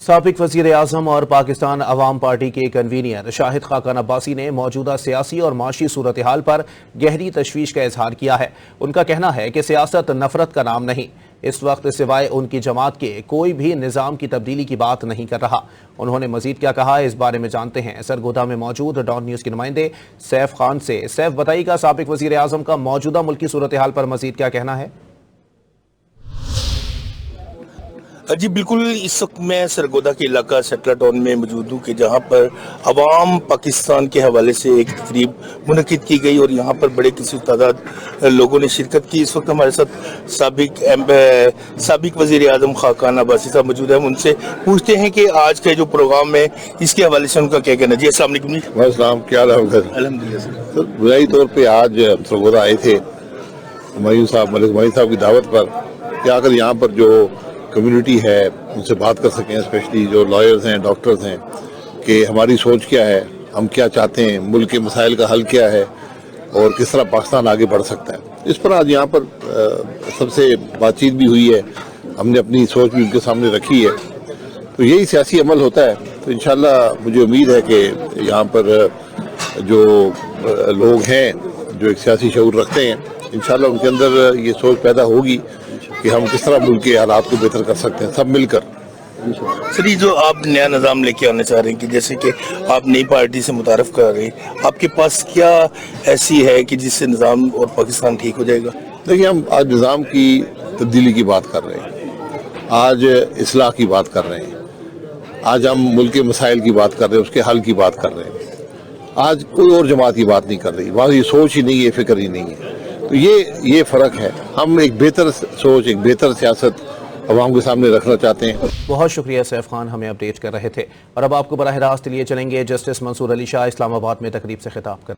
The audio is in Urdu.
سابق وزیر اعظم اور پاکستان عوام پارٹی کے کنوینر شاہد خاقان عباسی نے موجودہ سیاسی اور معاشی صورتحال پر گہری تشویش کا اظہار کیا ہے۔ ان کا کہنا ہے کہ سیاست نفرت کا نام نہیں، اس وقت سوائے ان کی جماعت کے کوئی بھی نظام کی تبدیلی کی بات نہیں کر رہا۔ انہوں نے مزید کیا کہا اس بارے میں جانتے ہیں سرگودا میں موجود ڈان نیوز کے نمائندے سیف خان سے۔ سیف، بتائیے گا سابق وزیر اعظم کا موجودہ ملکی صورتحال پر مزید کیا کہنا ہے؟ جی بالکل، اس وقت میں سرگودا کے علاقہ سیٹلا ٹاؤن میں موجود ہوں کہ جہاں پر عوام پاکستان کے حوالے سے ایک تقریب منعقد کی گئی اور یہاں پر بڑے کسی تعداد لوگوں نے شرکت کی۔ اس وقت ہمارے ساتھ سابق وزیر اعظم خاقان عباسی صاحب موجود ہیں، ان سے پوچھتے ہیں کہ آج کا جو پروگرام ہے اس کے حوالے سے ان کا کیا کہنا ہے۔ جی السلام علیکم۔ السلام، کیا حال ہے؟ الحمدللہ سر۔ بنیادی طور پہ آج سرگودا آئے تھے ملک ہمایوں صاحب کی دعوت پر کہ آ کر یہاں پر جو کمیونٹی ہے ان سے بات کر سکیں، اسپیشلی جو لائرز ہیں، ڈاکٹرز ہیں، کہ ہماری سوچ کیا ہے، ہم کیا چاہتے ہیں، ملک کے مسائل کا حل کیا ہے اور کس طرح پاکستان آگے بڑھ سکتا ہے۔ اس پر آج یہاں پر سب سے بات چیت بھی ہوئی ہے، ہم نے اپنی سوچ بھی ان کے سامنے رکھی ہے۔ تو یہی سیاسی عمل ہوتا ہے۔ تو انشاءاللہ مجھے امید ہے کہ یہاں پر جو لوگ ہیں جو ایک سیاسی شعور رکھتے ہیں، انشاءاللہ ان کے اندر یہ سوچ پیدا ہوگی کہ ہم کس طرح ملک کے حالات کو بہتر کر سکتے ہیں سب مل کر۔ سر، یہ جو آپ نیا نظام لے کے آنا چاہ رہے ہیں کہ جیسے کہ آپ نئی پارٹی سے متعارف کر رہے ہیں، آپ کے پاس کیا ایسی ہے کہ جس سے نظام اور پاکستان ٹھیک ہو جائے گا؟ دیکھیے، ہم آج نظام کی تبدیلی کی بات کر رہے ہیں، آج اصلاح کی بات کر رہے ہیں، آج ہم ملک کے مسائل کی بات کر رہے ہیں، اس کے حل کی بات کر رہے ہیں۔ آج کوئی اور جماعت کی بات نہیں کر رہی، وہاں یہ سوچ ہی نہیں ہے، فکر ہی نہیں ہے۔ تو یہ فرق ہے۔ ہم ایک بہتر سوچ، ایک بہتر سیاست عوام کے سامنے رکھنا چاہتے ہیں۔ بہت شکریہ سیف خان، ہمیں اپڈیٹ کر رہے تھے۔ اور اب آپ کو براہ راست لیے چلیں گے جسٹس منصور علی شاہ اسلام آباد میں تقریب سے خطاب کر